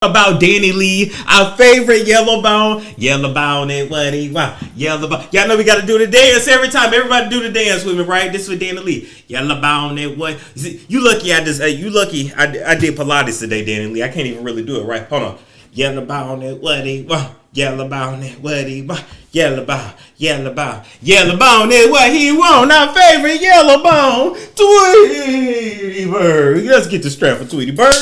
About Danny Lee, our favorite yellow bone and what he want. Yellow bone. Y'all know we gotta do the dance every time. Everybody do the dance with me, right? This is with Danny Lee. Yellow bone and what? You lucky I did Pilates today, Danny Lee. I can't even really do it right. Hold on. Yellow bone and what he want. Yellow bone and what he want. Yellow bone and what he want. Our favorite yellow bone, Tweety Bird. Let's get the strap for Tweety Bird.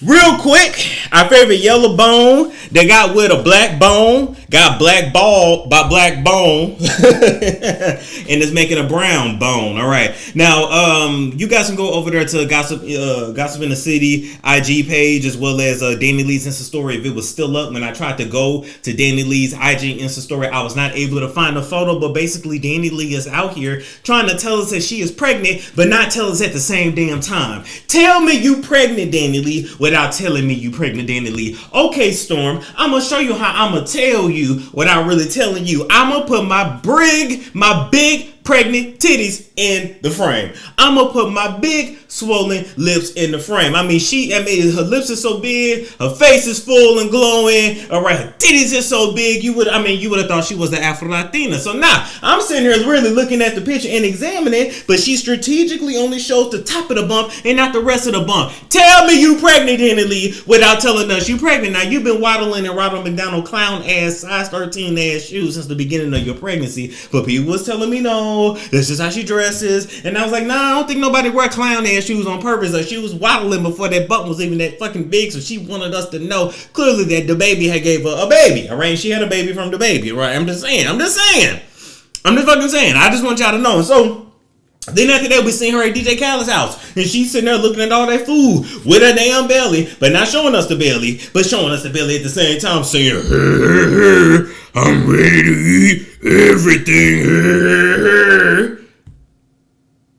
Real quick, our favorite yellow bone that got with a black bone, got blackballed by black bone, and is making a brown bone. All right. Now, you guys can go over there to Gossip in the City IG page, as well as Danny Lee's Insta story. If it was still up when I tried to go to Danny Lee's IG Insta story, I was not able to find a photo, but basically Danny Lee is out here trying to tell us that she is pregnant, but not tell us at the same damn time. Tell me you pregnant, Danny Lee, without telling me you pregnant, Danny Lee. Okay, Storm, I'm gonna show you how I'm gonna tell you without really telling you. I'm gonna put my big pregnant titties in the frame. I'm gonna put my big swollen lips in the frame. I mean, her lips are so big, her face is full and glowing. All right, her titties are so big. You would have thought she was the Afro-Latina. So now I'm sitting here really looking at the picture and examining it, but she strategically only shows the top of the bump and not the rest of the bump. Tell me you pregnant, Danny Lee, without telling us you pregnant. Now you've been waddling in Ronald McDonald clown ass size 13 ass shoes since the beginning of your pregnancy, but people was telling me no. This is how she dresses, and I was like, nah, I don't think nobody wear clown ass shoes on purpose. Like, she was waddling before that bump was even that fucking big, so she wanted us to know clearly that the baby had gave her a baby. All right, she had a baby from the baby. Right? I'm just fucking saying. I just want y'all to know. And so then after that, we seen her at DJ Khaled's house, and she's sitting there looking at all that food with her damn belly, but not showing us the belly, but showing us the belly at the same time, saying, hey, I'm ready to eat everything.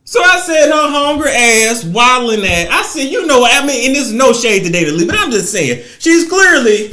So I said, her hungry ass, waddling at. I said, you know what? I mean, and there's no shade to Danny Lee, but I'm just saying, she's clearly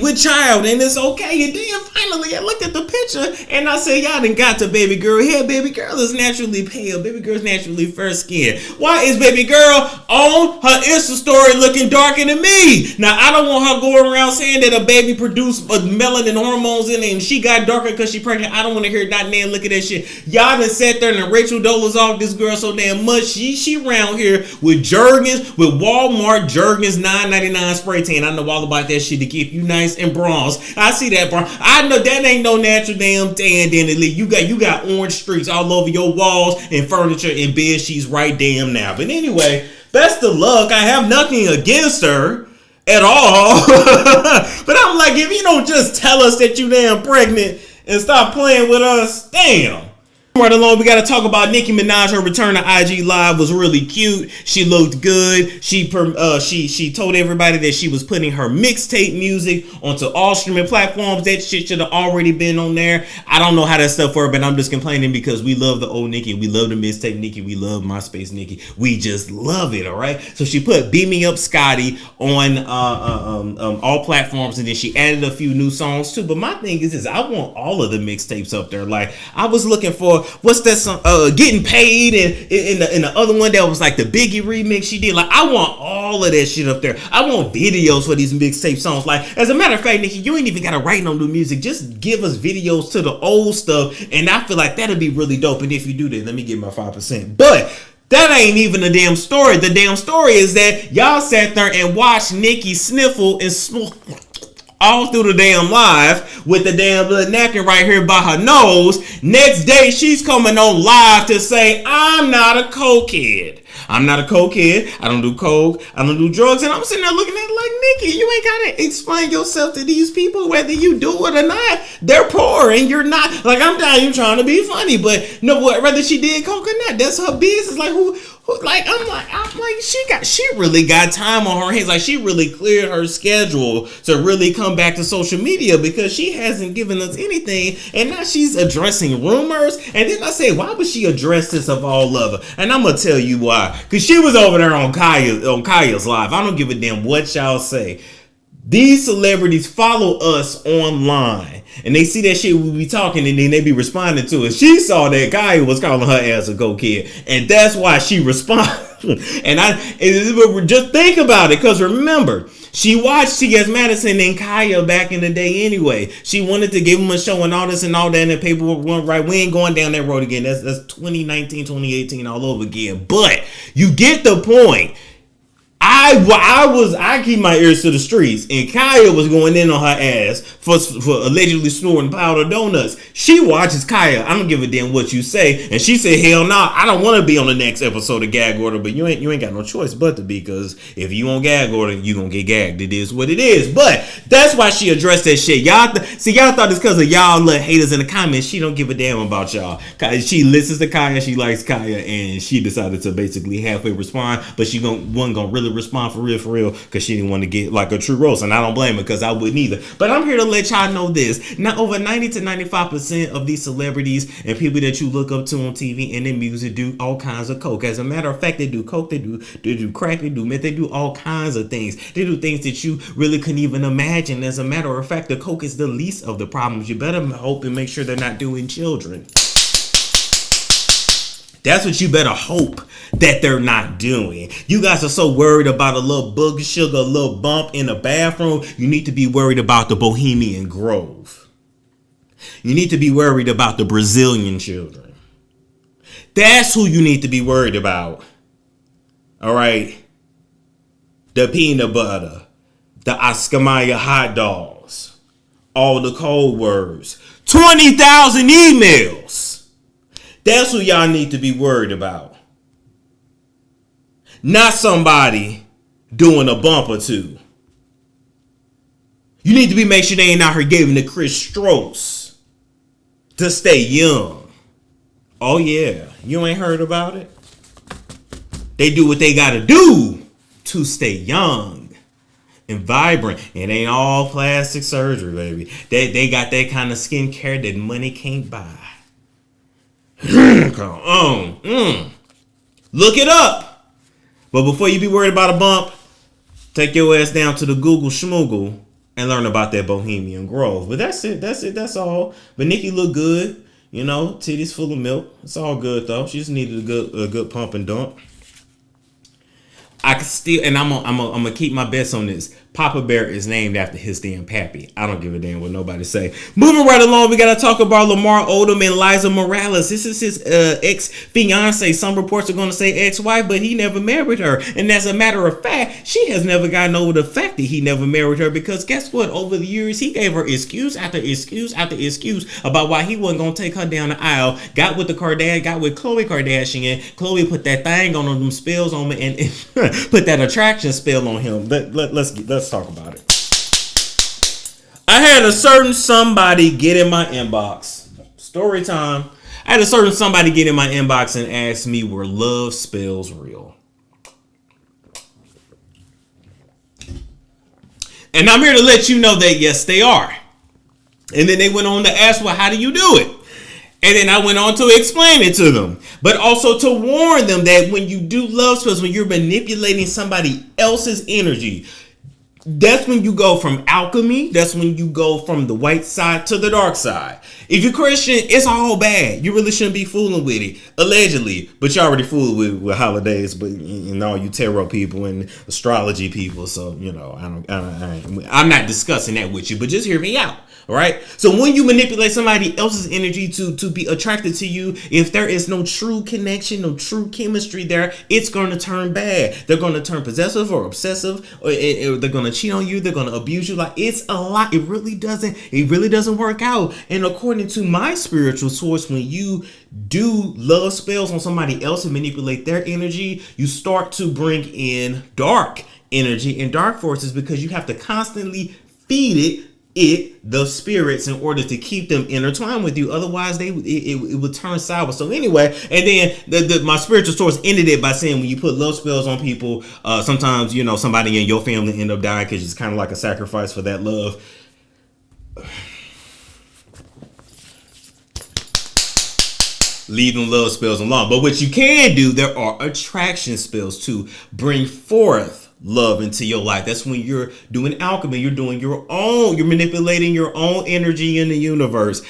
with child, and it's okay. And then finally I looked at the picture and I said, y'all done got to baby girl here. Baby girl is naturally pale. Baby girl's naturally fair skin. Why is baby girl on her Insta story looking darker than me? Now I don't want her going around saying that a baby produced melanin hormones in it and she got darker because she pregnant. I don't want to hear that man look at that shit. Y'all done sat there and Rachel Dolezal off this girl so damn much. She around here with Jergens, with Walmart Jergens $9.99 spray tan. I know all about that shit to keep you nice and bronze. I see that, bro. I know that ain't no natural damn tan, Danny Lee. You got orange streaks all over your walls and furniture and bed sheets right damn now. But anyway, best of luck. I have nothing against her at all. But I'm like, if you don't just tell us that you damn pregnant and stop playing with us, damn. Right along, we got to talk about Nicki Minaj. Her return to IG Live was really cute. She looked good. She told everybody that she was putting her mixtape music onto all streaming platforms. That shit should have already been on there. I don't know how that stuff worked, but I'm just complaining because we love the old Nicki. We love the mixtape Nicki. We love MySpace Nicki. We just love it, all right? So she put Beat Me Up Scotty on all platforms, and then she added a few new songs too. But my thing is I want all of the mixtapes up there. Like, I was looking for, what's that song? Getting Paid, and in the other one that was like the Biggie remix she did. Like, I want all of that shit up there. I want videos for these mixtape songs. Like, as a matter of fact, Nicki, you ain't even gotta write no new music. Just give us videos to the old stuff, and I feel like that'd be really dope. And if you do that, let me get my 5%. But that ain't even the damn story. The damn story is that y'all sat there and watched Nicki sniffle and all through the damn live with the damn little napkin right here by her nose. Next day, she's coming on live to say, I'm not a cokehead. I'm not a cokehead. I don't do coke. I don't do drugs. And I'm sitting there looking at it like, Nicki, you ain't got to explain yourself to these people, whether you do it or not. They're poor and you're not. Like, I'm down, you trying to be funny, but no, whether she did coke or not, that's her business. Like, she really got time on her hands. Like, she really cleared her schedule to really come back to social media because she hasn't given us anything. And now she's addressing rumors. And then I say, why would she address this of all of her? And I'm going to tell you why. Because she was over there on Kaya's live. I don't give a damn what y'all say. These celebrities follow us online, and they see that shit we be talking, and then they be responding to it. She saw that Kaya was calling her ass a go-kid, and that's why she responded. And just think about it, because remember, she watched T.S. Madison and Kaya back in the day anyway. She wanted to give them a show and all this and all that, and the paperwork went right. We ain't going down that road again. That's 2019, 2018 all over again. But you get the point. I keep my ears to the streets, and Kaya was going in on her ass for allegedly snorting powdered donuts. She watches Kaya. I don't give a damn what you say, and she said, "Hell no, I don't want to be on the next episode of Gag Order." But you ain't got no choice but to be, because if you on Gag Order, you gonna get gagged. It is what it is. But that's why she addressed that shit. Y'all thought it's because of y'all little haters in the comments. She don't give a damn about y'all. She listens to Kaya. She likes Kaya, and she decided to basically halfway respond, but she wasn't gonna really respond for real, because she didn't want to get like a true roast, and I don't blame her, because I wouldn't either. But I'm here to let y'all know this. Now, over 90 to 95% of these celebrities and people that you look up to on TV and in music do all kinds of coke. As a matter of fact, they do coke, they do crack, they do meth, they do all kinds of things. They do things that you really couldn't even imagine. As a matter of fact, the coke is the least of the problems. You better hope and make sure they're not doing children. That's what you better hope that they're not doing. You guys are so worried about a little booger sugar, a little bump in the bathroom. You need to be worried about the Bohemian Grove. You need to be worried about the Brazilian children. That's who you need to be worried about. All right. The peanut butter, the Oscar Mayer hot dogs, all the code words, 20,000 emails. That's who y'all need to be worried about. Not somebody doing a bump or two. You need to be make sure they ain't out here giving the Chris Strokes to stay young. Oh yeah, you ain't heard about it? They do what they gotta do to stay young and vibrant. It ain't all plastic surgery, baby. They got that kind of skincare that money can't buy. Look it up. But before you be worried about a bump, take your ass down to the Google Schmoogle and learn about that Bohemian Grove. But that's it. That's all. But Nicki look good. You know, titties full of milk. It's all good though. She just needed a good pump and dump. I can still, and I'm gonna keep my bets on this. Papa Bear is named after his damn pappy. I don't give a damn what nobody say. Moving right along, we gotta talk about Lamar Odom and Liza Morales. This is his ex-fiance. Some reports are gonna say ex-wife, but he never married her. And as a matter of fact, she has never gotten over the fact that he never married her, because guess what? Over the years, he gave her excuse after excuse after excuse about why he wasn't gonna take her down the aisle. Got with Khloe Kardashian. Khloe put that thing on them spells on me and put that attraction spell on him. Let's talk about it. I had a certain somebody get in my inbox. Story time. I had a certain somebody get in my inbox and ask me, were love spells real? And I'm here to let you know that yes, they are. And then they went on to ask, well, how do you do it? And then I went on to explain it to them, but also to warn them that when you do love spells, when you're manipulating somebody else's energy, that's when you go from alchemy. That's when you go from the white side to the dark side. If you're Christian, it's all bad. You really shouldn't be fooling with it, allegedly. But you already fooled with holidays, but all you tarot people and astrology people. So I'm not discussing that with you. But just hear me out. All right. So when you manipulate somebody else's energy to be attracted to you, if there is no true connection, no true chemistry there, it's going to turn bad. They're going to turn possessive or obsessive, or they're going to cheat on you. They're going to abuse you. Like, it's a lot. It really doesn't work out. And according to my spiritual source, when you do love spells on somebody else and manipulate their energy, you start to bring in dark energy and dark forces, because you have to constantly feed the spirits in order to keep them intertwined with you. Otherwise it would turn sour. So anyway, and then my spiritual source ended it by saying, when you put love spells on people, sometimes somebody in your family end up dying, because it's kind of like a sacrifice for that love. Leave them love spells alone. But what you can do, there are attraction spells to bring forth love into your life. That's when you're doing alchemy. You're doing your own. You're manipulating your own energy in the universe.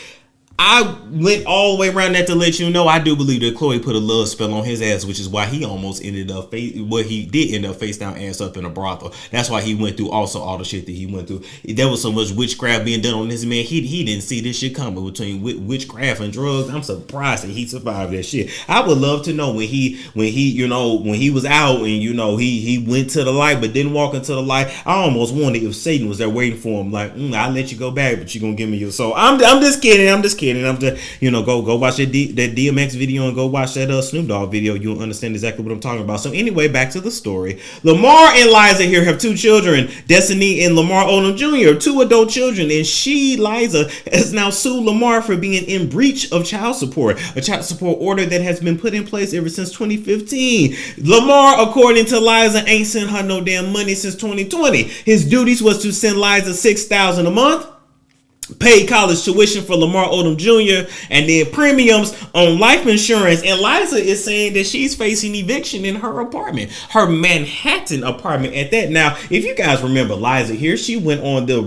I went all the way around that to let you know I do believe that Chloe put a love spell on his ass, which is why he almost ended up he did end up face down ass up in a brothel. That's why he went through also all the shit that he went through. There was so much witchcraft being done on this man. He didn't see this shit coming between witchcraft and drugs. I'm surprised that he survived that shit. I would love to know when he was out and he went to the light but didn't walk into the light. I almost wondered if Satan was there waiting for him, like, I'll let you go back, but you're gonna give me your soul. I'm just kidding. And I'm just, go watch that DMX video and go watch that Snoop Dogg video. You'll understand exactly what I'm talking about. So anyway, back to the story. Lamar and Liza here have 2 children, Destiny and Lamar Odom Jr., 2 adult children, and Liza, has now sued Lamar for being in breach of child support, a child support order that has been put in place ever since 2015. Lamar, according to Liza, ain't sent her no damn money since 2020. His duties was to send Liza $6,000 a month, paid college tuition for Lamar Odom Jr., and then premiums on life insurance. And Liza is saying that she's facing eviction in her apartment, her Manhattan apartment at that. Now, if you guys remember Liza here, she went on the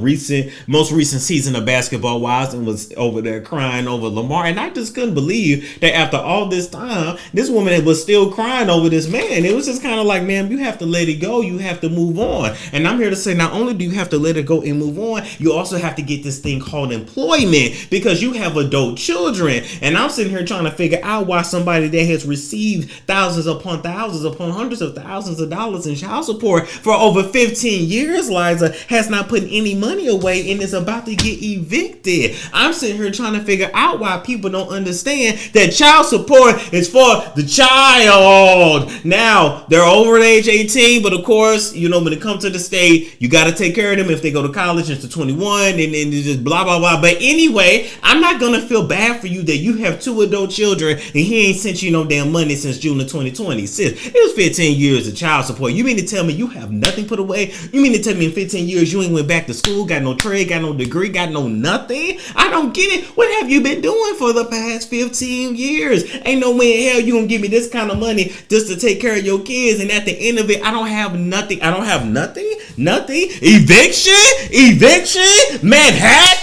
most recent season of Basketball Wives and was over there crying over Lamar. And I just couldn't believe that after all this time, this woman was still crying over this man. It was just kind of like, man, you have to let it go. You have to move on. And I'm here to say, not only do you have to let it go and move on, you also have to get this thing called employment, because you have adult children. And I'm sitting here trying to figure out why somebody that has received thousands upon hundreds of thousands of dollars in child support for over 15 years, Liza, has not put any money away and is about to get evicted. I'm sitting here trying to figure out why people don't understand that child support is for the child. Now, they're over the age 18, but of course, when it comes to the state, you got to take care of them if they go to college into 21 and then just blah, blah, blah. But anyway, I'm not going to feel bad for you that you have 2 adult children and he ain't sent you no damn money since June of 2020. Sis, it was 15 years of child support. You mean to tell me you have nothing put away? You mean to tell me in 15 years you ain't went back to school, got no trade, got no degree, got no nothing? I don't get it. What have you been doing for the past 15 years? Ain't no way in hell you gonna give me this kind of money just to take care of your kids, and at the end of it, I don't have nothing. Nothing. Eviction, Manhattan.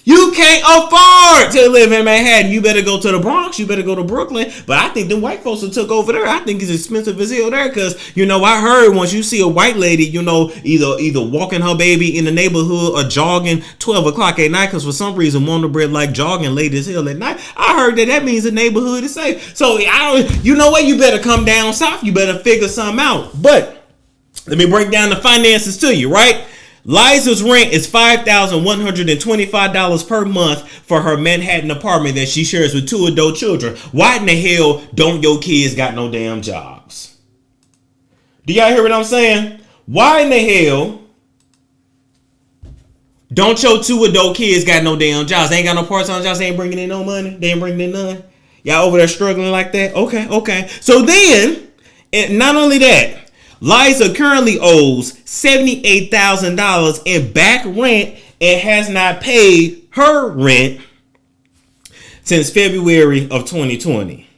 You can't afford to live in Manhattan. You better go to the Bronx. You better go to Brooklyn. But I think the white folks that took over there, I think it's expensive as hell there. Because, I heard once you see a white lady, either walking her baby in the neighborhood or jogging 12 o'clock at night. Because for some reason, Wonder Bread like jogging late as hell at night. I heard that means the neighborhood is safe. So, you know what? You better come down south. You better figure something out. But let me break down the finances to you, right? Liza's rent is $5,125 per month for her Manhattan apartment that she shares with 2 adult children. Why in the hell don't your kids got no damn jobs? Do y'all hear what I'm saying? Why in the hell don't your 2 adult kids got no damn jobs? They ain't got no part-time jobs. They ain't bringing in no money. They ain't bringing in none. Y'all over there struggling like that? Okay. So then, and not only that, Liza currently owes $78,000 in back rent and has not paid her rent since February of 2020.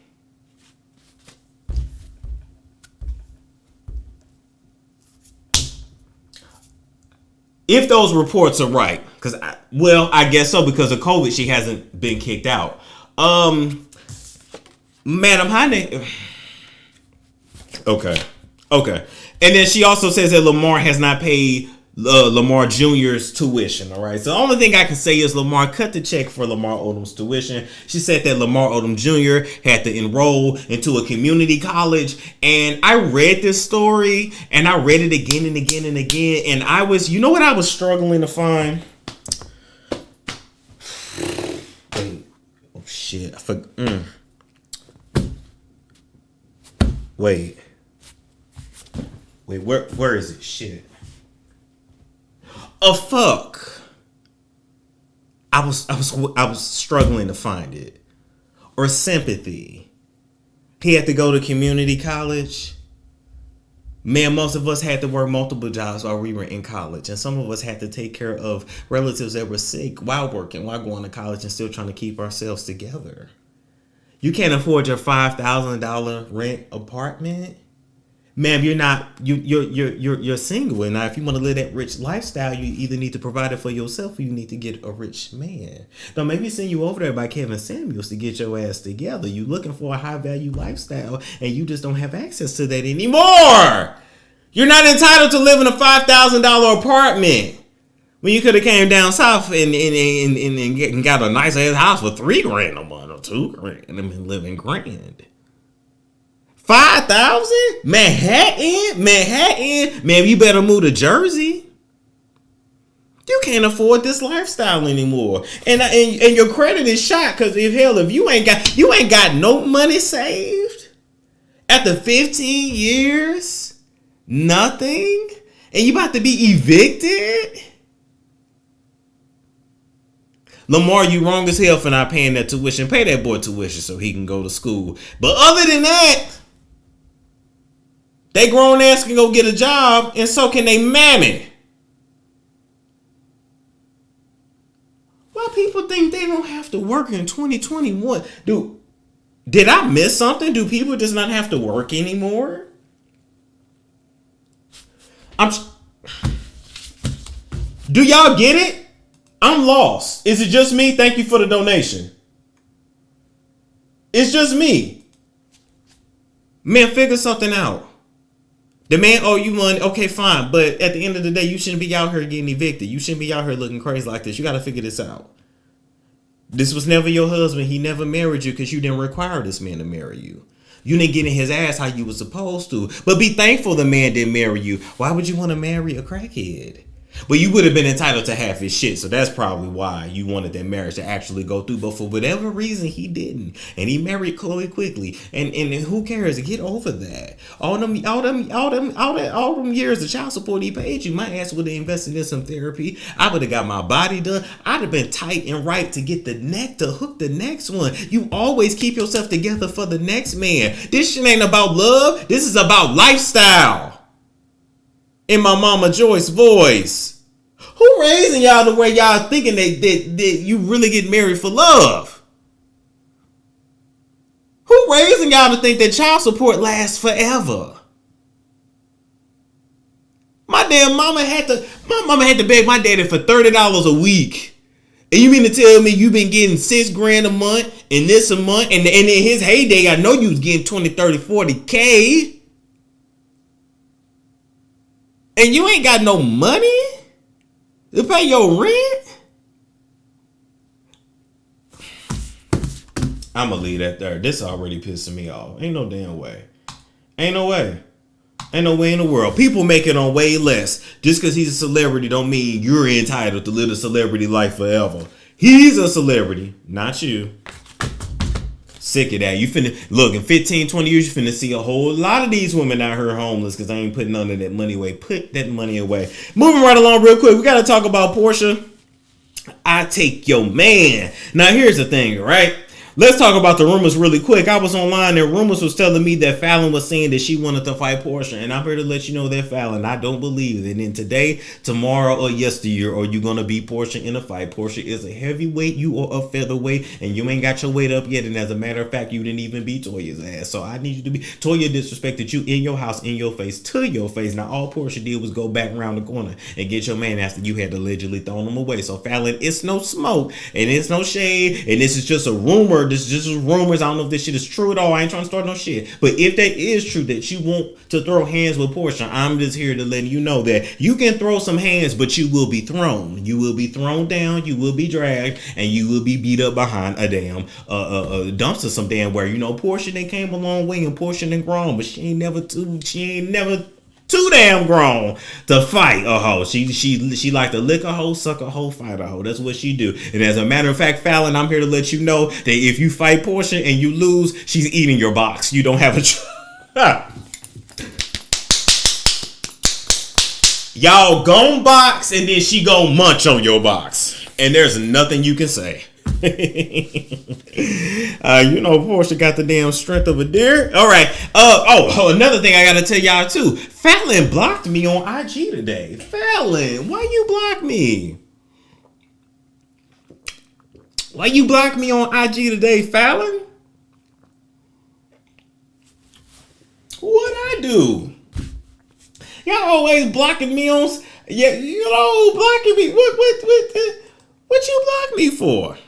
If those reports are right, because I guess so, because of COVID, she hasn't been kicked out. Madam Honey. Okay. And then she also says that Lamar has not paid Lamar Jr.'s tuition. All right. So the only thing I can say is Lamar cut the check for Lamar Odom's tuition. She said that Lamar Odom Jr. had to enroll into a community college. And I read this story and I read it again and again and again. And I was, what I was struggling to find? Wait. Oh, shit. Wait, where is it? Shit. Fuck. I was struggling to find it. Or sympathy. He had to go to community college. Man, most of us had to work multiple jobs while we were in college. And some of us had to take care of relatives that were sick while working, while going to college and still trying to keep ourselves together. You can't afford your $5,000 rent apartment. Ma'am, you're single, and now if you want to live that rich lifestyle, you either need to provide it for yourself or you need to get a rich man. Now, maybe send you over there by Kevin Samuels to get your ass together. You looking for a high value lifestyle, and you just don't have access to that anymore. You're not entitled to live in a $5,000 apartment when you could have came down south and got a nice ass house for $3,000 a month or $2,000 and been living grand. 5,000? Manhattan? Man, you better move to Jersey. You can't afford this lifestyle anymore. And your credit is shot, because if you ain't got no money saved after 15 years, nothing, and you about to be evicted. Lamar, you wrong as hell for not paying that tuition. Pay that boy tuition so he can go to school. But other than that, they grown ass can go get a job, and so can they mammy. Why people think they don't have to work in 2021? Dude, did I miss something? Do people just not have to work anymore? Do y'all get it? I'm lost. Is it just me? Thank you for the donation. It's just me. Man, figure something out. The man owe you money. Okay, fine. But at the end of the day, you shouldn't be out here getting evicted. You shouldn't be out here looking crazy like this. You got to figure this out. This was never your husband. He never married you because you didn't require this man to marry you. You didn't get in his ass how you were supposed to. But be thankful the man didn't marry you. Why would you want to marry a crackhead? But you would have been entitled to half his shit, so that's probably why you wanted that marriage to actually go through. But for whatever reason, he didn't, and he married Chloe quickly. And who cares? Get over that. All them years of child support he paid you, my ass would have invested in some therapy. I would have got my body done. I'd have been tight and right to get the neck to hook the next one. You always keep yourself together for the next man. This shit ain't about love. This is about lifestyle. In my Mama Joyce voice. Who raising y'all the way y'all thinking that you really get married for love? Who raising y'all to think that child support lasts forever? My mama had to beg my daddy for $30 a week. And you mean to tell me you been getting $6,000 a month and this a month, and in his heyday, I know you was getting 20, 30, 40K. And you ain't got no money to pay your rent? I'm going to leave that there. This already pissing me off. Ain't no damn way. Ain't no way. Ain't no way in the world. People make it on way less. Just because he's a celebrity don't mean you're entitled to live a celebrity life forever. He's a celebrity, not you. Sick of that. You finna look in 15, 20 years, you finna see a whole lot of these women out here homeless because I ain't putting none of that money away. Put that money away. Moving right along real quick. We got to talk about Porsha. I take your man. Now here's the thing, right? Let's talk about the rumors really quick. I was online and rumors was telling me that Fallon was saying that she wanted to fight Porsha. And I'm here to let you know that Fallon, I don't believe it. And today, tomorrow, or yesteryear, are you going to beat Porsha in a fight? Porsha is a heavyweight. You are a featherweight. And you ain't got your weight up yet. And as a matter of fact, you didn't even beat Toya's ass. So I need you to be. Toya disrespected you in your house, in your face, to your face. Now all Porsha did was go back around the corner and get your man after you had allegedly thrown him away. So Fallon, it's no smoke and it's no shade. And this is just a rumor. This is just rumors. I don't know if this shit is true at all. I ain't trying to start no shit. But if that is true, that you want to throw hands with Porsha, I'm just here to let you know that you can throw some hands, but you will be thrown. You will be thrown down. You will be dragged, and you will be beat up behind a damn dumpster some damn where. You know, Porsha they came a long way, and Porsha done grown, but she ain't never too damn grown to fight a hoe. She like to lick a hoe, suck a hoe, fight a hoe. That's what she do. And as a matter of fact, Fallon, I'm here to let you know that if you fight Porsha and you lose, she's eating your box. You don't have a Y'all gon' box and then she gon' munch on your box. And there's nothing you can say. You know, Porsha got the damn strength of a deer. All right. Another thing I gotta tell y'all too. Fallon blocked me on IG today. Fallon, why you block me? Why you block me on IG today, Fallon? What'd I do? Y'all always blocking me on. Yeah, you know, blocking me. What you block me for?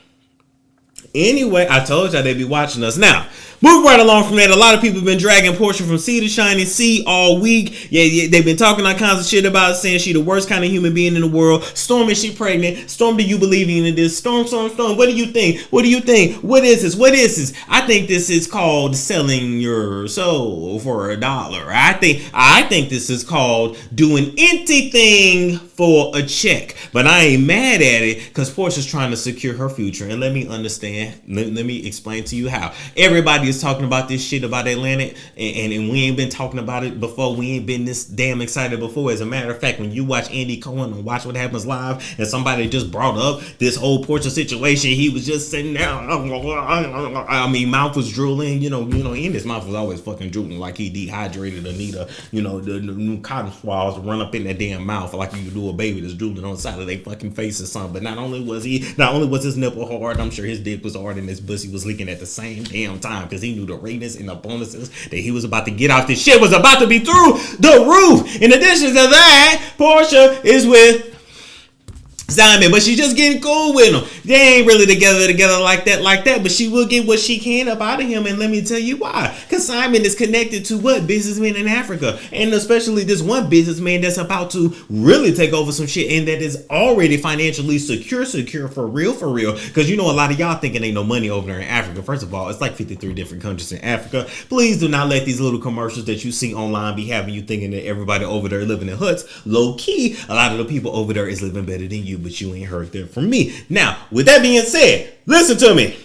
Anyway, I told y'all they'd be watching us. Now, move right along from that. A lot of people have been dragging Porsha from sea to shining sea all week. Yeah, they've been talking all kinds of shit about it, saying she the worst kind of human being in the world. Storm, is she pregnant? Storm, do you believe in this? Storm. What do you think? What is this? I think this is called selling your soul for $1. I think this is called doing anything for a check. But I ain't mad at it because Porsha's trying to secure her future. And let me understand. Let me explain to you how. Everybody is talking about this shit about Atlantic, and we ain't been talking about it before. We ain't been this damn excited before. As a matter of fact, when you watch Andy Cohen and Watch What Happens Live, and somebody just brought up this whole Porsha situation, he was just sitting there. I mean, mouth was drooling. You know, Andy's mouth was always fucking drooling like he dehydrated Anita. You know, the new cotton swabs run up in that damn mouth like you do a baby that's drooling on the side of their fucking face or something. But not only was his nipple hard, I'm sure his dick was hard and his pussy was leaking at the same damn time, because he knew the ratings and the bonuses that he was about to get off this shit was about to be through the roof. In addition to that, Porsha is with Simon, but she's just getting cool with him. They ain't really together like that, but she will get what she can up out of him, and let me tell you why. Because Simon is connected to what? Businessmen in Africa, and especially this one businessman that's about to really take over some shit, and that is already financially secure for real. Because you know, a lot of y'all thinking ain't no money over there in Africa. First of all, it's like 53 different countries in Africa. Please do not let these little commercials that you see online be having you thinking that everybody over there living in huts. Low key, a lot of the people over there is living better than you, but you ain't heard that from me. Now, with that being said, listen to me.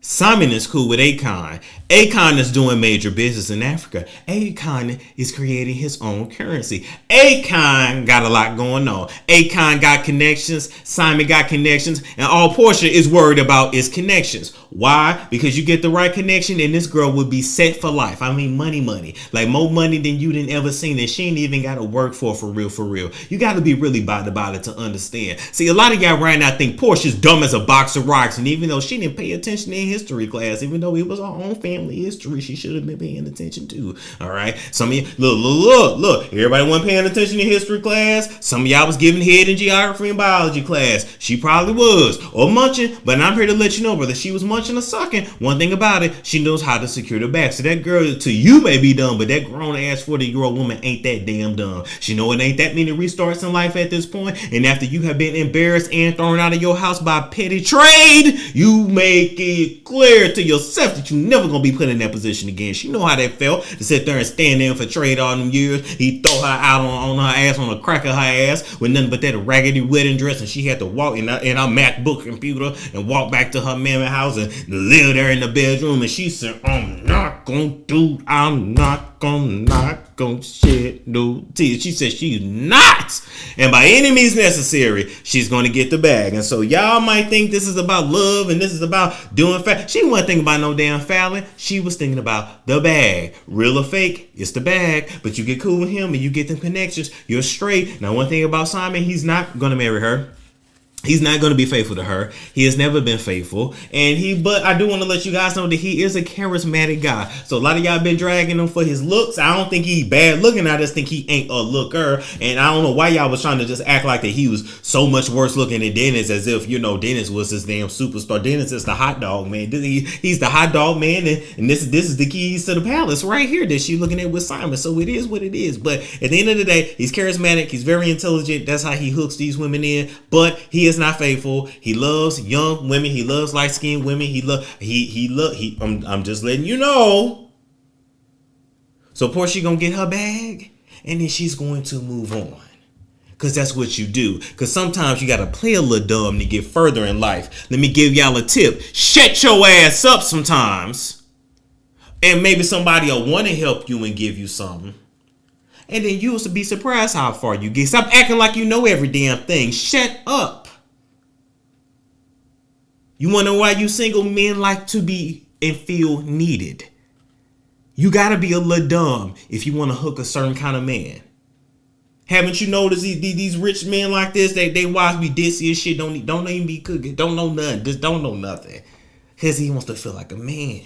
Simon is cool with Akon. Akon is doing major business in Africa. Akon is creating his own currency. Akon got a lot going on. Akon got connections. Simon got connections. And all Porsha is worried about is connections. Why? Because you get the right connection and this girl would be set for life. I mean, money. Like more money than you didn't ever seen. And she ain't even got to work for real. You got to be really about it to understand. See, a lot of y'all right now think Porsha's dumb as a box of rocks. And even though she didn't pay attention in history class, even though it was her own family history, she should have been paying attention to. All right. Some of you, look. Everybody wasn't paying attention in history class. Some of y'all was giving head in geography and biology class. She probably was. Or munching. But I'm here to let you know, brother, she was munching or sucking. One thing about it, she knows how to secure the bag. So that girl, to you may be dumb, but that grown ass 40-year-old woman ain't that damn dumb. She know it ain't that many restarts in life at this point. And after you have been embarrassed and thrown out of your house by petty trade, you make it clear to yourself that you never gonna be put in that position again. She know how that felt to sit there and stand in for trade all them years. He throw her out on her ass, on a crack of her ass with nothing but that raggedy wedding dress, and she had to walk in her MacBook computer and walk back to her mammy house and live there in the bedroom. And she said, I'm not gonna shed no tears. She said she's not, and by any means necessary, she's gonna get the bag. And so y'all might think this is about love and this is about doing she wasn't thinking about no damn Fallon. She was thinking about the bag. Real or fake, it's the bag. But you get cool with him and you get them connections, you're straight. Now, one thing about Simon, he's not gonna marry her. He's not going to be faithful to her. He has never been faithful. But I do want to let you guys know that he is a charismatic guy. So a lot of y'all been dragging him for his looks. I don't think he's bad looking. I just think he ain't a looker. And I don't know why y'all was trying to just act like that he was so much worse looking than Dennis, as if, Dennis was this damn superstar. Dennis is the hot dog man. He's the hot dog man. And this is the keys to the palace right here that she's looking at with Simon. So it is what it is. But at the end of the day, he's charismatic. He's very intelligent. That's how he hooks these women in. But he is not faithful. He loves young women. He loves light-skinned women. I'm just letting you know. So Porsha gonna get her bag, and then she's going to move on. Because that's what you do. Because sometimes you got to play a little dumb to get further in life. Let me give y'all a tip. Shut your ass up sometimes. And maybe somebody will want to help you and give you something. And then you'll be surprised how far you get. Stop acting like you know every damn thing. Shut up. You wonder why you single men like to be and feel needed. You got to be a little dumb if you want to hook a certain kind of man. Haven't you noticed these rich men like this? They wives be dissy as shit. Don't even be cooking. Don't know nothing. Just don't know nothing. Because he wants to feel like a man.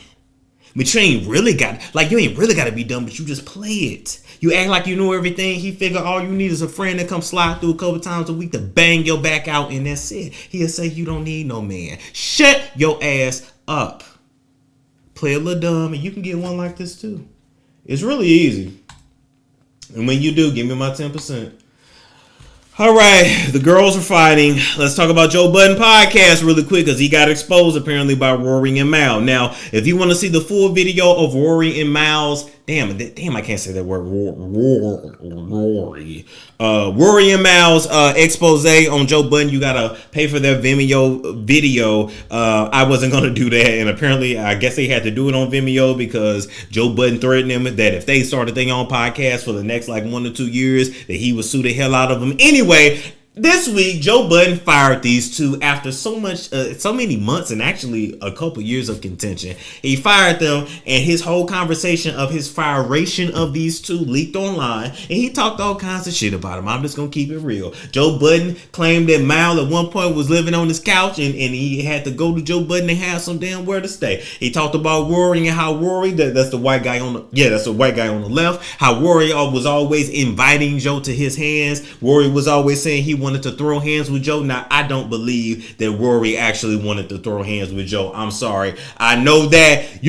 But you ain't really got to be dumb, but you just play it. You act like you know everything. He figure all you need is a friend that come slide through a couple times a week to bang your back out, and that's it. He'll say you don't need no man. Shut your ass up. Play a little dumb, and you can get one like this too. It's really easy. And when you do, give me my 10%. All right, the girls are fighting. Let's talk about Joe Budden podcast really quick because he got exposed apparently by Rory and Mal. Now, if you want to see the full video of Rory and Mal's, damn, I can't say that word. Rory and Mal's expose on Joe Budden, you gotta pay for their Vimeo video. I wasn't gonna do that, and apparently, I guess they had to do it on Vimeo because Joe Budden threatened them that if they started their own podcast for the next like 1 to 2 years, that he would sue the hell out of them. Anyway, this week, Joe Budden fired these two after so many months and actually a couple years of contention. He fired them, and his whole conversation of his firation of these two leaked online, and he talked all kinds of shit about them. I'm just gonna keep it real. Joe Budden claimed that Mal at one point was living on his couch, and he had to go to Joe Budden and have some damn where to stay. He talked about Rory and how Rory, that's the white guy on the left, how Rory was always inviting Joe to his hands. Rory was always saying he wanted to throw hands with Joe. Now, I don't believe that Rory actually wanted to throw hands with Joe. I'm sorry. I know that,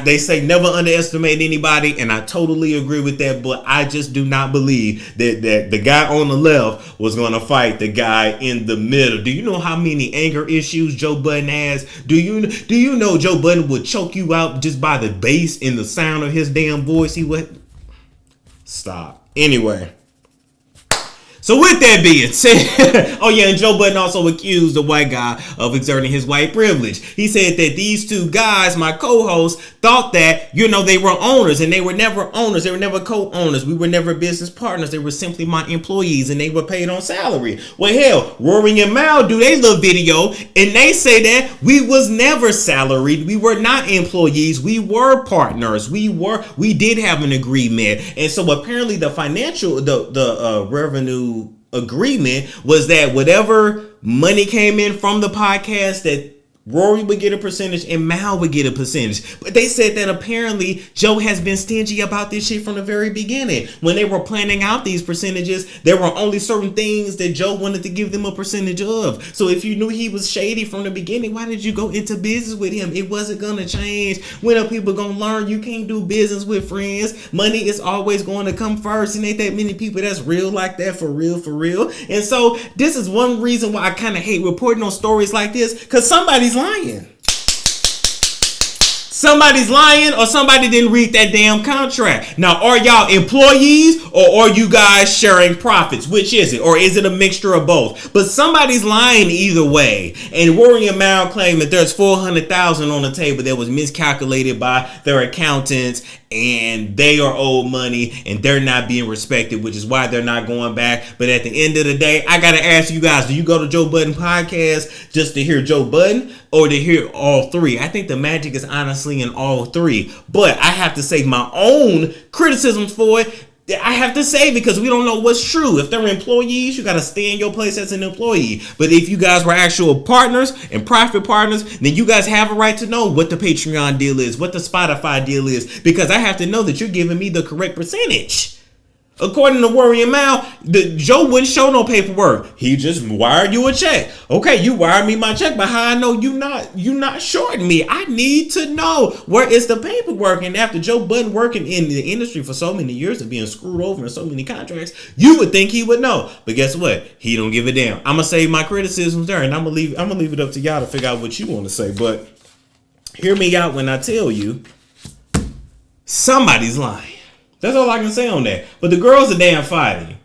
they say never underestimate anybody, and I totally agree with that, but I just do not believe that the guy on the left was going to fight the guy in the middle. Do you know how many anger issues Joe Budden has? Do you know Joe Budden would choke you out just by the bass and the sound of his damn voice? He would. Stop. Anyway. So with that being said, oh yeah, and Joe Budden also accused the white guy of exerting his white privilege. He said that these two guys, my co-hosts, thought that, they were owners, and they were never owners. They were never co-owners. We were never business partners. They were simply my employees, and they were paid on salary. Well, hell, Rory and Mal do their little video, and they say that we was never salaried. We were not employees. We were partners. We did have an agreement. And so apparently the financial, the revenue agreement was that whatever money came in from the podcast, that Rory would get a percentage and Mal would get a percentage. But they said that apparently Joe has been stingy about this shit from the very beginning. When they were planning out these percentages, there were only certain things that Joe wanted to give them a percentage of. So if you knew he was shady from the beginning, why did you go into business with him? It wasn't going to change. When are people going to learn you can't do business with friends? Money is always going to come first, and ain't that many people that's real like that, for real, for real. And so this is one reason why I kind of hate reporting on stories like this, because somebody's lying. Somebody's lying, or somebody didn't read that damn contract. Now, are y'all employees, or are you guys sharing profits? Which is it? Or is it a mixture of both? But somebody's lying either way. And Rory and Mal claim that there's $400,000 on the table that was miscalculated by their accountants, and they are owed money, and they're not being respected, which is why they're not going back. But at the end of the day, I gotta ask you guys, do you go to Joe Budden podcast just to hear Joe Budden, or to hear all three? I think the magic is honestly in all three, but I have to say my own criticisms for it. I have to say, because we don't know what's true. If they're employees, you got to stay in your place as an employee. But if you guys were actual partners and profit partners, then you guys have a right to know what the Patreon deal is, what the Spotify deal is, because I have to know that you're giving me the correct percentage. According to Rory and Mal, Joe wouldn't show no paperwork. He just wired you a check. Okay, you wired me my check, but how I know you not shorting me? I need to know where is the paperwork. And after Joe Budden working in the industry for so many years and being screwed over in so many contracts, you would think he would know. But guess what? He don't give a damn. I'm gonna save my criticisms there, and I'm gonna leave it up to y'all to figure out what you want to say. But hear me out when I tell you, somebody's lying. That's all I can say on that. But the girls are damn fighting.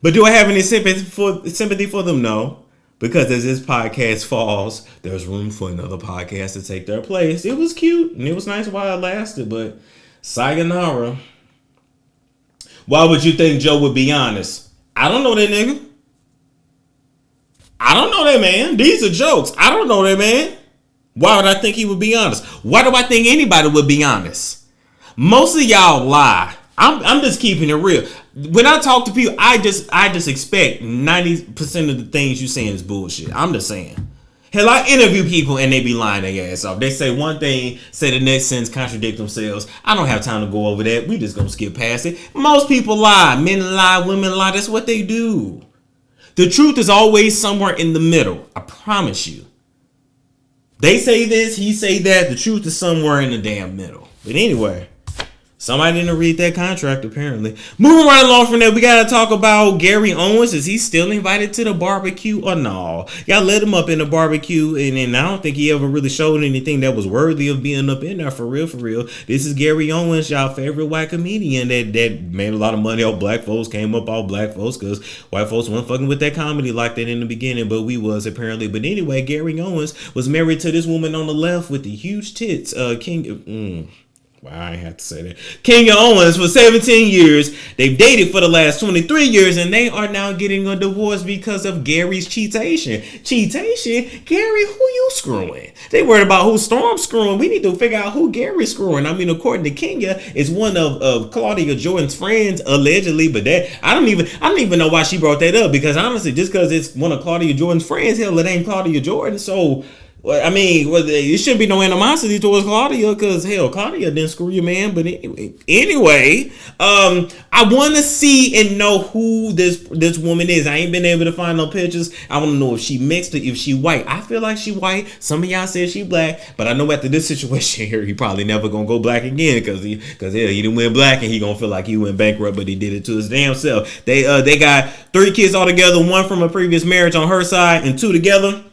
But do I have any sympathy for them? No. Because as this podcast falls, there's room for another podcast to take their place. It was cute and it was nice while it lasted, but sayonara. Why would you think Joe would be honest? I don't know that nigga. I don't know that man. These are jokes. I don't know that man. Why would I think he would be honest? Why do I think anybody would be honest? Most of y'all lie. I'm just keeping it real. When I talk to people, I just expect 90% of the things you saying is bullshit. I'm just saying. Hell, I interview people and they be lying their ass off. They say one thing, say the next sentence, contradict themselves. I don't have time to go over that. We just gonna skip past it. Most people lie. Men lie, women lie. That's what they do. The truth is always somewhere in the middle. I promise you. They say this, he say that. The truth is somewhere in the damn middle. But anyway, somebody didn't read that contract apparently. Moving right along from there, we gotta talk about Gary Owens. Is he still invited to the barbecue or no? Y'all let him up in the barbecue, and I don't think he ever really showed anything that was worthy of being up in there for real, for real. This is Gary Owens, y'all favorite white comedian that made a lot of money off black folks, came up all black folks, because white folks weren't fucking with that comedy like that in the beginning, but we was apparently. But anyway, Gary Owens was married to this woman on the left with the huge tits, Well, I ain't have to say that. Kenya Owens for 17 years. They've dated for the last 23 years, and they are now getting a divorce because of Gary's cheatation. Cheatation? Gary, who you screwing? They worried about who Storm's screwing. We need to figure out who Gary's screwing. I mean, according to Kenya, it's one of Claudia Jordan's friends, allegedly, but that I don't even know why she brought that up, because honestly, just because it's one of Claudia Jordan's friends, hell, it ain't Claudia Jordan, so. Well, I mean, it should be no animosity towards Claudia, because hell, Claudia didn't screw you, man. But anyway, I want to see and know who this woman is. I ain't been able to find no pictures. I want to know if she mixed or if she white. I feel like she white. Some of y'all said she black, but I know after this situation here, he probably never gonna go black again, because he didn't win black, and he gonna feel like he went bankrupt, but he did it to his damn self. They got 3 kids all together, 1 from a previous marriage on her side, and 2 together.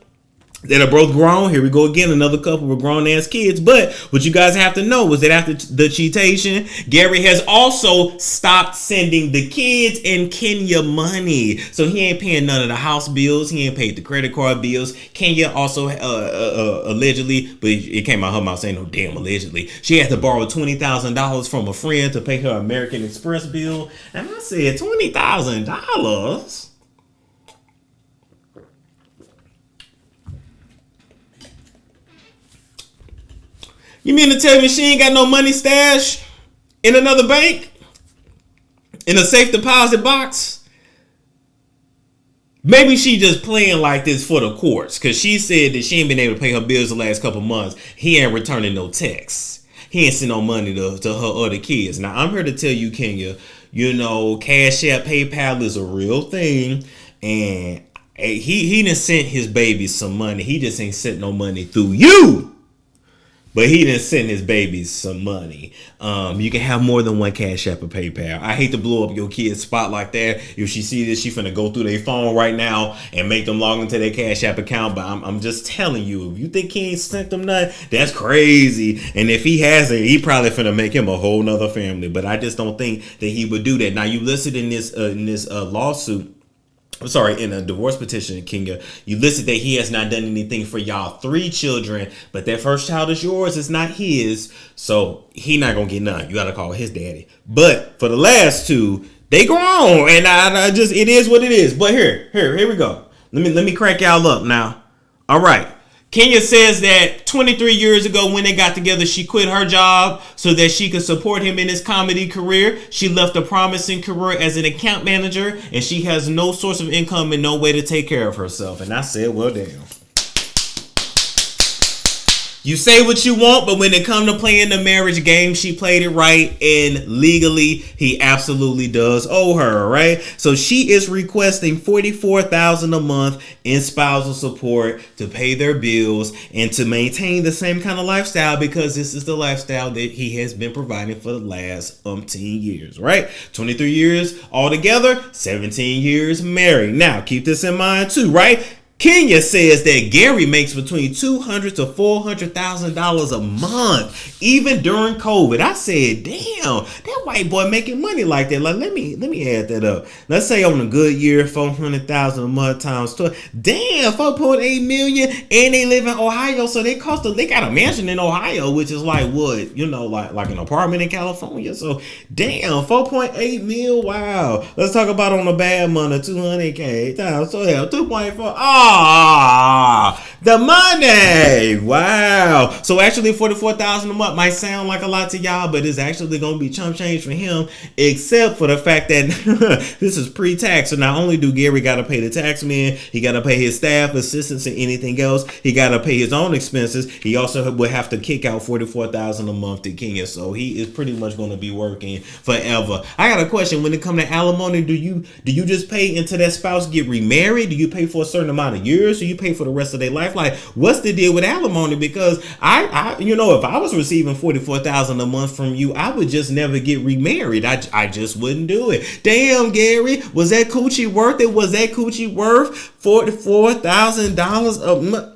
That are both grown. Here we go again, another couple with grown ass kids. But what you guys have to know is that after the cheatation, Gary has also stopped sending the kids and Kenya money. So he ain't paying none of the house bills. He ain't paid the credit card bills. Kenya also allegedly, but it came out her mouth saying no damn allegedly, she had to borrow $20,000 from a friend to pay her American Express bill. And I said $20,000. You mean to tell me she ain't got no money stashed in another bank? In a safe deposit box? Maybe she just playing like this for the courts, because she said that she ain't been able to pay her bills the last couple months. He ain't returning no texts. He ain't send no money to her other kids. Now, I'm here to tell you, Kenya, you know, Cash App, PayPal is a real thing. And he done sent his babies some money. He just ain't sent no money through you. But he didn't send his babies some money. You can have more than one Cash App or PayPal. I hate to blow up your kid's spot like that. If she see this, she finna go through their phone right now and make them log into their Cash App account. But I'm just telling you, if you think he ain't sent them nothing, that's crazy. And if he hasn't, he probably finna make him a whole nother family. But I just don't think that he would do that. Now, you listed in this lawsuit. I'm sorry, in a divorce petition, Kenya, you listed that he has not done anything for y'all 3 children, but that first child is yours, it's not his, so he not gonna get none. You gotta call his daddy. But for the last 2, they grown, and I just, it is what it is. But here we go. Let me crack y'all up now. All right. Kenya says that 23 years ago when they got together, she quit her job so that she could support him in his comedy career. She left a promising career as an account manager, and she has no source of income and no way to take care of herself. And I said, well, damn. You say what you want, but when it come to playing the marriage game, she played it right, and legally, he absolutely does owe her, right? So she is requesting $44,000 a month in spousal support to pay their bills and to maintain the same kind of lifestyle, because this is the lifestyle that he has been providing for the last umpteen years, right? 23 years altogether, 17 years married. Now, keep this in mind too, right? Kenya says that Gary makes between $200,000 to $400,000 a month, even during COVID. I said, damn, that white boy making money like that. Like, let me add that up. Let's say on a good year, $400,000 a month times 12. Damn, 4.8 million, and they live in Ohio, so they got a mansion in Ohio, which is like what, you know, like an apartment in California. So damn, 4.8 mil. Wow. Let's talk about on the bad money, 200K times 12, 2.4. Oh, The money. Wow. So actually $44,000 a month might sound like a lot to y'all, but it's actually going to be chump change for him, except for the fact that this is pre-tax. So not only do Gary got to pay the tax man, he got to pay his staff, assistants, and anything else. He got to pay his own expenses. He also will have to kick out $44,000 a month to Kenya. So he is pretty much going to be working forever. I got a question. When it comes to alimony, do you just pay until that spouse get remarried? Do you pay for a certain amount of years? Do you pay for the rest of their life? Like, what's the deal with alimony? Because I if I was receiving $44,000 a month from you, I would just never get remarried. I just wouldn't do it. Damn, Gary, was that coochie worth it? Was that coochie worth $44,000 a month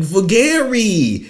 for Gary?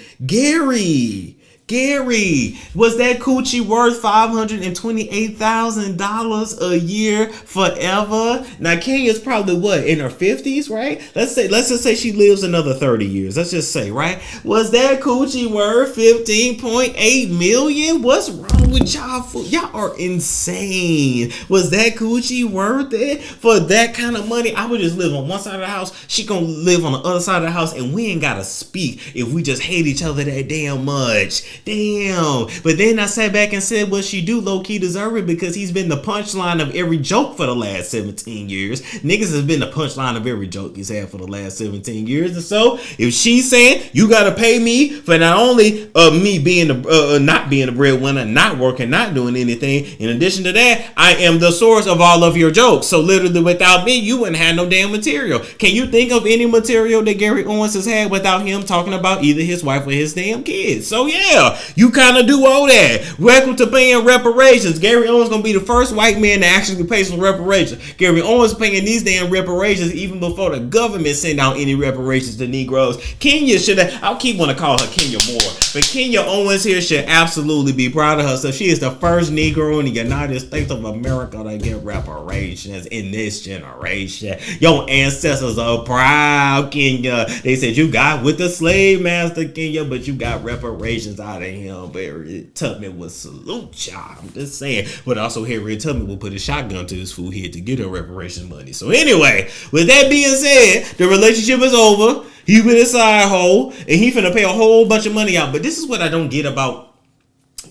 Gary, was that coochie worth $528,000 a year forever? Now Kenya's probably what, in her 50s, right? Let's just say she lives another 30 years. Let's just say, right? Was that coochie worth $15.8 million? What's wrong with y'all? Y'all are insane. Was that coochie worth it? For that kind of money, I would just live on one side of the house. She gonna live on the other side of the house, and we ain't gotta speak if we just hate each other that damn much. Damn. But then I sat back and said, well, she do low-key deserve it because he's been the punchline of every joke for the last 17 years. Niggas has been the punchline of every joke he's had for the last 17 years. And so if she's saying you got to pay me for not only me being not being a breadwinner, not working, not doing anything, in addition to that, I am the source of all of your jokes. So literally without me, you wouldn't have no damn material. Can you think of any material that Gary Owens has had without him talking about either his wife or his damn kids? So yeah. You kind of do all that. Welcome to paying reparations. Gary Owens gonna be the first white man to actually pay some reparations. Gary Owens paying these damn reparations even before the government sent out any reparations to Negroes. Kenya should have, I keep want to call her Kenya Moore, but Kenya Owens here should absolutely be proud of herself. She is the first Negro in the United States of America to get reparations in this generation. Your ancestors are proud, Kenya. They said you got with the slave master, Kenya, but you got reparations out of him. But Harriet Tubman would salute y'all. I'm just saying. But also Harriet Tubman will put a shotgun to his fool head to get her reparation money. So anyway, with that being said, the relationship is over. He with his side hole, and he finna pay a whole bunch of money out. But this is what I don't get about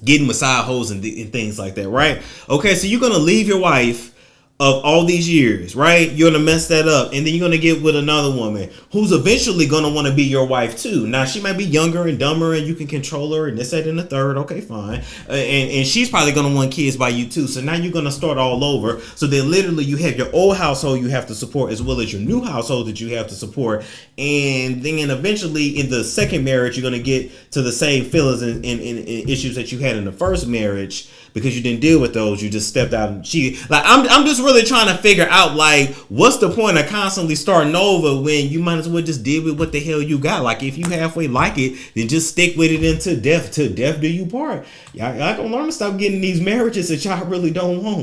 getting with side hoes and things like that, right? Okay, so you're gonna leave your wife of all these years, right? You're gonna mess that up, and then you're gonna get with another woman who's eventually gonna want to be your wife too. Now she might be younger and dumber, and you can control her, and this, that, and the third. Okay, fine. And she's probably gonna want kids by you too. So now you're gonna start all over. So then literally you have your old household you have to support as well as your new household that you have to support, and then eventually in the second marriage you're gonna get to the same feelings and issues that you had in the first marriage. Because you didn't deal with those, you just stepped out and cheated. Like I'm just really trying to figure out, like, what's the point of constantly starting over when you might as well just deal with what the hell you got? Like, if you halfway like it, then just stick with it until death do you part. Y'all gonna learn to stop getting these marriages that y'all really don't want.